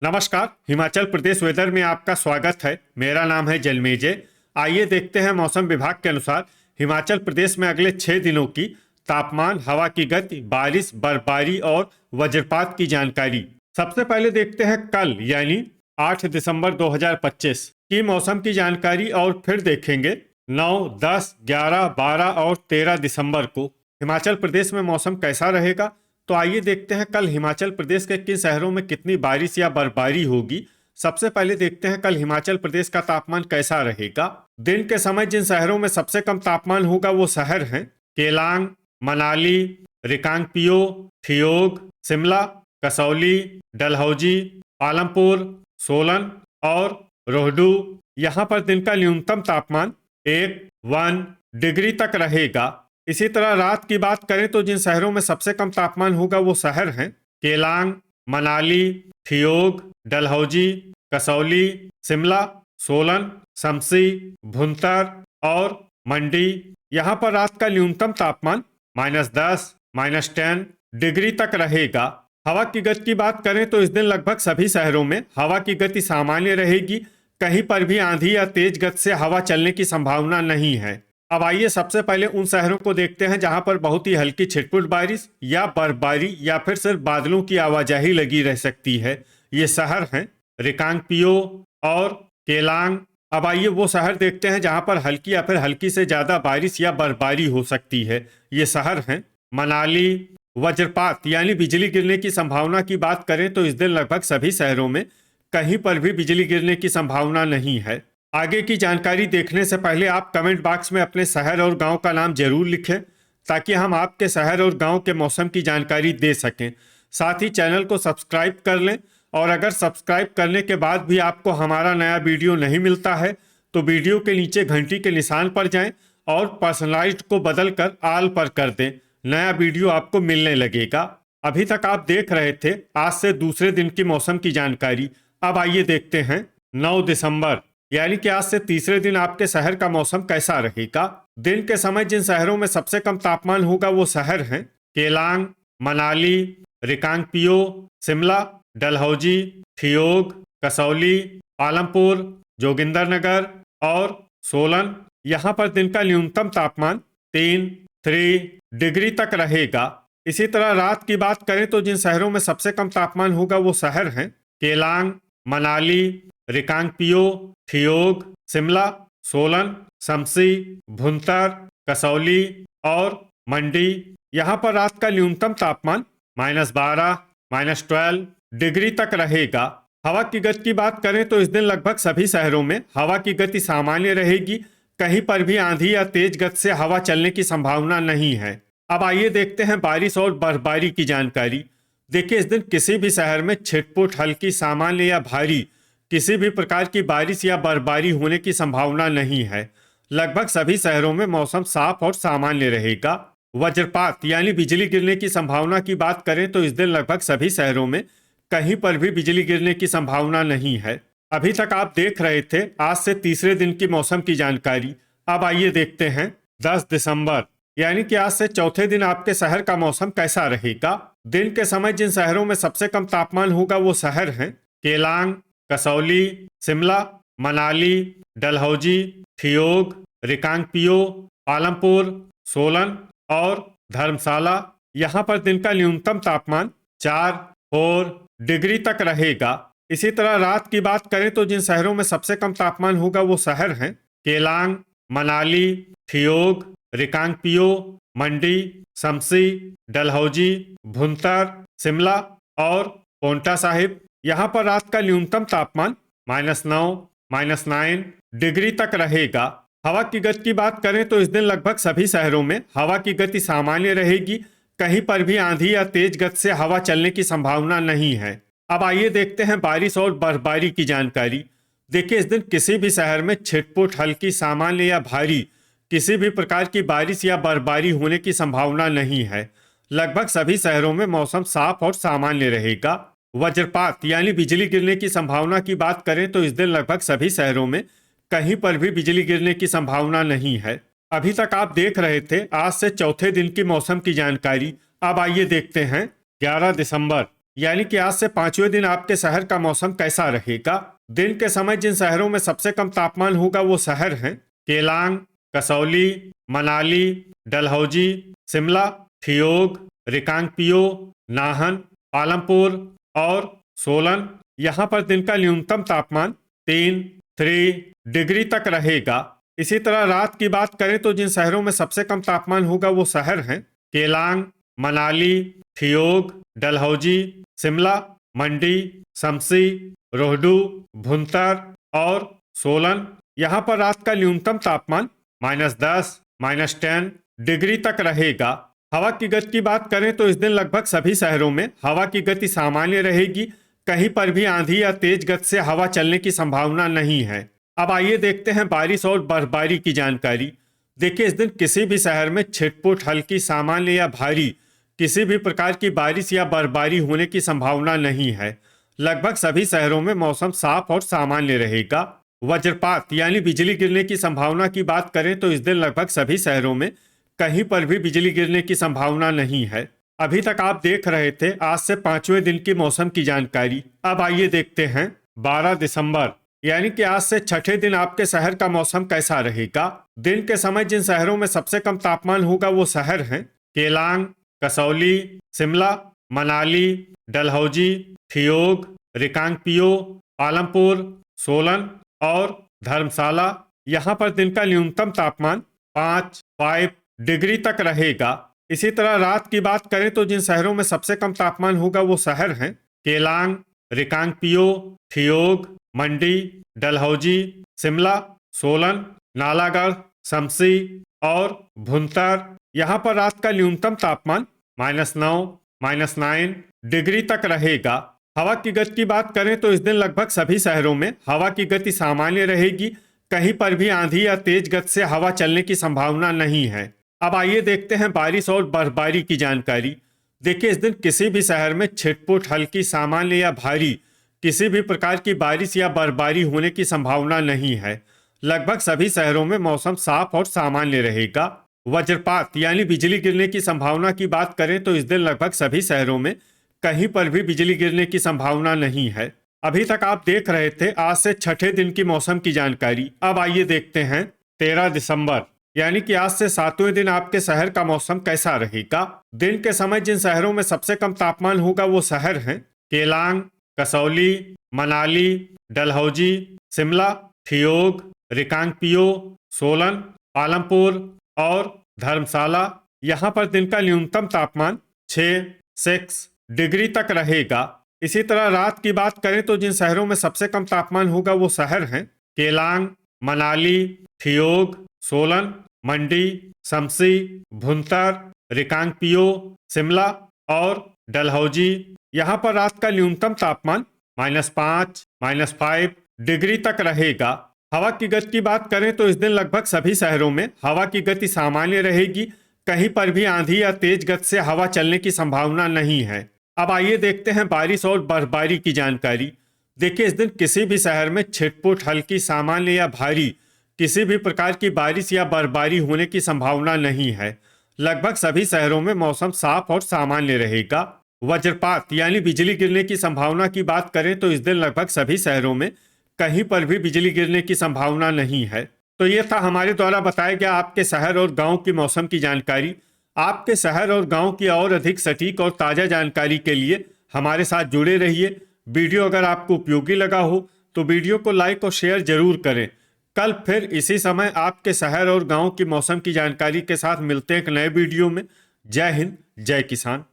नमस्कार। हिमाचल प्रदेश वेदर में आपका स्वागत है। मेरा नाम है जलमेजय। आइए देखते हैं मौसम विभाग के अनुसार हिमाचल प्रदेश में अगले 6 दिनों की तापमान, हवा की गति, बारिश, बर्फबारी और वज्रपात की जानकारी। सबसे पहले देखते हैं कल यानी 8 दिसंबर 2025 की मौसम की जानकारी और फिर देखेंगे 9, 10, 11, 12 और 13 दिसंबर को हिमाचल प्रदेश में मौसम कैसा रहेगा। तो आइए देखते हैं कल हिमाचल प्रदेश के किन शहरों में कितनी बारिश या बर्फबारी होगी। सबसे पहले देखते हैं कल हिमाचल प्रदेश का तापमान कैसा रहेगा। दिन के समय जिन शहरों में सबसे कम तापमान होगा वो शहर हैं केलांग, मनाली, रिकांगपिओ, ठियोग, शिमला, कसौली, डलहौजी, पालमपुर, सोलन और रोहडू। यहाँ पर दिन का न्यूनतम तापमान 1 डिग्री तक रहेगा। इसी तरह रात की बात करें तो जिन शहरों में सबसे कम तापमान होगा वो शहर हैं केलांग, मनाली, ठियोग, डलहौजी, कसौली, शिमला, सोलन, शमसी, भुंतर और मंडी। यहाँ पर रात का न्यूनतम तापमान -10, -10 डिग्री तक रहेगा। हवा की गति की बात करें तो इस दिन लगभग सभी शहरों में हवा की गति सामान्य रहेगी। कहीं पर भी आंधी या तेज गति से हवा चलने की संभावना नहीं है। अब आइए सबसे पहले उन शहरों को देखते हैं जहां पर बहुत ही हल्की छिटपुट बारिश या बर्फबारी या फिर सिर्फ बादलों की आवाजाही लगी रह सकती है। ये शहर हैं रिकांगपिओ और केलांग। अब आइए वो शहर देखते हैं जहां पर हल्की या फिर हल्की से ज्यादा बारिश या बर्फबारी हो सकती है। ये शहर हैं मनाली। वज्रपात यानी बिजली गिरने की संभावना की बात करें तो इस दिन लगभग सभी शहरों में कहीं पर भी बिजली गिरने की संभावना नहीं है। आगे की जानकारी देखने से पहले आप कमेंट बॉक्स में अपने शहर और गांव का नाम जरूर लिखें ताकि हम आपके शहर और गांव के मौसम की जानकारी दे सकें। साथ ही चैनल को सब्सक्राइब कर लें और अगर सब्सक्राइब करने के बाद भी आपको हमारा नया वीडियो नहीं मिलता है तो वीडियो के नीचे घंटी के निशान पर जाएं और पर्सनलाइज्ड को बदल कर ऑल पर कर दें। नया वीडियो आपको मिलने लगेगा। अभी तक आप देख रहे थे आज से दूसरे दिन की मौसम की जानकारी। अब आइए देखते हैं 9 दिसंबर यानी कि आज से तीसरे दिन आपके शहर का मौसम कैसा रहेगा। दिन के समय जिन शहरों में सबसे कम तापमान होगा वो शहर हैं केलांग, मनाली, रिकांगपिओ, शिमला, डलहौजी, ठियोग, कसौली, पालमपुर, जोगिंदरनगर और सोलन। यहाँ पर दिन का न्यूनतम तापमान 3 डिग्री तक रहेगा। इसी तरह रात की बात करें तो जिन शहरों में सबसे कम तापमान होगा वो शहर हैं केलांग, मनाली, रिकांगपिओ, ठियोग, शिमला, सोलन, शमसी, भुंतर, कसौली और मंडी। यहाँ पर रात का न्यूनतम तापमान -12, -12 डिग्री तक रहेगा। हवा की गति की बात करें तो इस दिन लगभग सभी शहरों में हवा की गति सामान्य रहेगी। कहीं पर भी आंधी या तेज गति से हवा चलने की संभावना नहीं है। अब आइए देखते हैं बारिश और बर्फबारी की जानकारी। देखिए इस दिन किसी भी शहर में छिटपुट, हल्की, सामान्य या भारी किसी भी प्रकार की बारिश या बर्फबारी होने की संभावना नहीं है। लगभग सभी शहरों में मौसम साफ और सामान्य रहेगा। वज्रपात यानी बिजली गिरने की संभावना की बात करें तो इस दिन लगभग सभी शहरों में कहीं पर भी बिजली गिरने की संभावना नहीं है। अभी तक आप देख रहे थे आज से तीसरे दिन की मौसम की जानकारी। अब आइए देखते हैं 10 दिसंबर यानी कि आज से चौथे दिन आपके शहर का मौसम कैसा रहेगा। दिन के समय जिन शहरों में सबसे कम तापमान होगा वो शहर हैं केलांग, कसौली, शिमला, मनाली, डलहौजी, ठियोग, रिकांगपिओ, पालमपुर, सोलन और धर्मशाला। यहाँ पर दिन का न्यूनतम तापमान 4 डिग्री तक रहेगा। इसी तरह रात की बात करें तो जिन शहरों में सबसे कम तापमान होगा वो शहर हैं केलांग, मनाली, ठियोग, रिकांगपिओ, मंडी, शमसी, डलहौजी, भुंतर, शिमला और पोंटा साहिब। यहाँ पर रात का न्यूनतम तापमान -9, -9 डिग्री तक रहेगा। हवा की गति की बात करें तो इस दिन लगभग सभी शहरों में हवा की गति सामान्य रहेगी। कहीं पर भी आंधी या तेज गति से हवा चलने की संभावना नहीं है। अब आइए देखते हैं बारिश और बर्फबारी की जानकारी। देखिए इस दिन किसी भी शहर में छिटपुट, हल्की, सामान्य या भारी किसी भी प्रकार की बारिश या बर्फबारी होने की संभावना नहीं है। लगभग सभी शहरों में मौसम साफ और सामान्य रहेगा। वज्रपात यानी बिजली गिरने की संभावना की बात करें तो इस दिन लगभग सभी शहरों में कहीं पर भी बिजली गिरने की संभावना नहीं है। अभी तक आप देख रहे थे आज से चौथे दिन की मौसम की जानकारी। अब आइए देखते हैं 11 दिसंबर यानी कि आज से 5वें दिन आपके शहर का मौसम कैसा रहेगा। दिन के समय जिन शहरों में सबसे कम तापमान होगा वो शहर हैं केलांग, कसौली, मनाली, डलहौजी, शिमला, ठियोग, रिकांगपिओ, नाहन, पालमपुर और सोलन। यहाँ पर दिन का न्यूनतम तापमान 3 डिग्री तक रहेगा। इसी तरह रात की बात करें तो जिन शहरों में सबसे कम तापमान होगा वो शहर हैं केलांग, मनाली, ठियोग, डलहौजी, शिमला, मंडी, शमसी, रोहडू, भुंतर और सोलन। यहाँ पर रात का न्यूनतम तापमान -10, -10 डिग्री तक रहेगा। हवा की गति की बात करें तो इस दिन लगभग सभी शहरों में हवा की गति सामान्य रहेगी। कहीं पर भी आंधी या तेज गति से हवा चलने की संभावना नहीं है। अब आइए देखते हैं बारिश और बर्फबारी की जानकारी। देखिए, इस दिन किसी भी शहर में छिटपुट, हल्की, सामान्य या भारी किसी भी प्रकार की बारिश या बर्फबारी होने की संभावना नहीं है। लगभग सभी शहरों में मौसम साफ और सामान्य रहेगा। वज्रपात यानी बिजली गिरने की संभावना की बात करें तो इस दिन लगभग सभी शहरों में कहीं पर भी बिजली गिरने की संभावना नहीं है। अभी तक आप देख रहे थे आज से 5वें दिन की मौसम की जानकारी। अब आइए देखते हैं 12 दिसंबर यानी कि आज से 6ठे दिन आपके शहर का मौसम कैसा रहेगा। दिन के समय जिन शहरों में सबसे कम तापमान होगा वो शहर हैं केलांग, कसौली, शिमला, मनाली, डलहौजी, ठियोग, रिकांगपिओ, पालमपुर, सोलन और धर्मशाला। यहाँ पर दिन का न्यूनतम तापमान 5 डिग्री तक रहेगा। इसी तरह रात की बात करें तो जिन शहरों में सबसे कम तापमान होगा वो शहर हैं केलांग, रिकांगपिओ, ठियोग, मंडी, डलहौजी, शिमला, सोलन, नालागढ़, शमसी और भुंतर। यहाँ पर रात का न्यूनतम तापमान -9, -9 डिग्री तक रहेगा। हवा की गति की बात करें तो इस दिन लगभग सभी शहरों में हवा की गति सामान्य रहेगी। कहीं पर भी आंधी या तेज गति से हवा चलने की संभावना नहीं है। अब आइए देखते हैं बारिश और बर्फबारी की जानकारी। देखिए, इस दिन किसी भी शहर में छिटपुट, हल्की, सामान्य या भारी किसी भी प्रकार की बारिश या बर्फबारी होने की संभावना नहीं है। लगभग सभी शहरों में मौसम साफ और सामान्य रहेगा। वज्रपात यानी बिजली गिरने की संभावना की बात करें तो इस दिन लगभग सभी शहरों में कहीं पर भी बिजली गिरने की संभावना नहीं है। अभी तक आप देख रहे थे आज से 6ठे दिन की मौसम की जानकारी। अब आइए देखते हैं 13 दिसंबर यानी कि आज से 7वें दिन आपके शहर का मौसम कैसा रहेगा। दिन के समय जिन शहरों में सबसे कम तापमान होगा वो शहर हैं केलांग, कसौली, मनाली, डलहौजी, शिमला, ठियोग, रिकांगपिओ, सोलन, पालमपुर और धर्मशाला। यहाँ पर दिन का न्यूनतम तापमान 6 डिग्री तक रहेगा। इसी तरह रात की बात करें तो जिन शहरों में सबसे कम तापमान होगा वो शहर हैं केलांग, मनाली, ठियोग, सोलन, मंडी, शमसी, भुंतर, रिकांगपिओ, शिमला और डलहौजी। यहाँ पर रात का न्यूनतम तापमान -5, -5 डिग्री तक रहेगा। हवा की गति की बात करें तो इस दिन लगभग सभी शहरों में हवा की गति सामान्य रहेगी। कहीं पर भी आंधी या तेज गति से हवा चलने की संभावना नहीं है। अब आइए देखते हैं बारिश और बर्फबारी की जानकारी। देखिए, इस दिन किसी भी शहर में छिटपुट, हल्की, सामान्य या भारी किसी भी प्रकार की बारिश या बर्फबारी होने की संभावना नहीं है। लगभग सभी शहरों में मौसम साफ और सामान्य रहेगा। वज्रपात यानी बिजली गिरने की संभावना की बात करें तो इस दिन लगभग सभी शहरों में कहीं पर भी बिजली गिरने की संभावना नहीं है। तो ये था हमारे द्वारा बताया गया आपके शहर और गांव की मौसम की जानकारी। आपके शहर और गांव की और अधिक सटीक और ताज़ा जानकारी के लिए हमारे साथ जुड़े रहिए। वीडियो अगर आपको उपयोगी लगा हो तो वीडियो को लाइक और शेयर जरूर करें। कल फिर इसी समय आपके शहर और गांव की मौसम की जानकारी के साथ मिलते हैं एक नए वीडियो में। जय हिंद, जय किसान।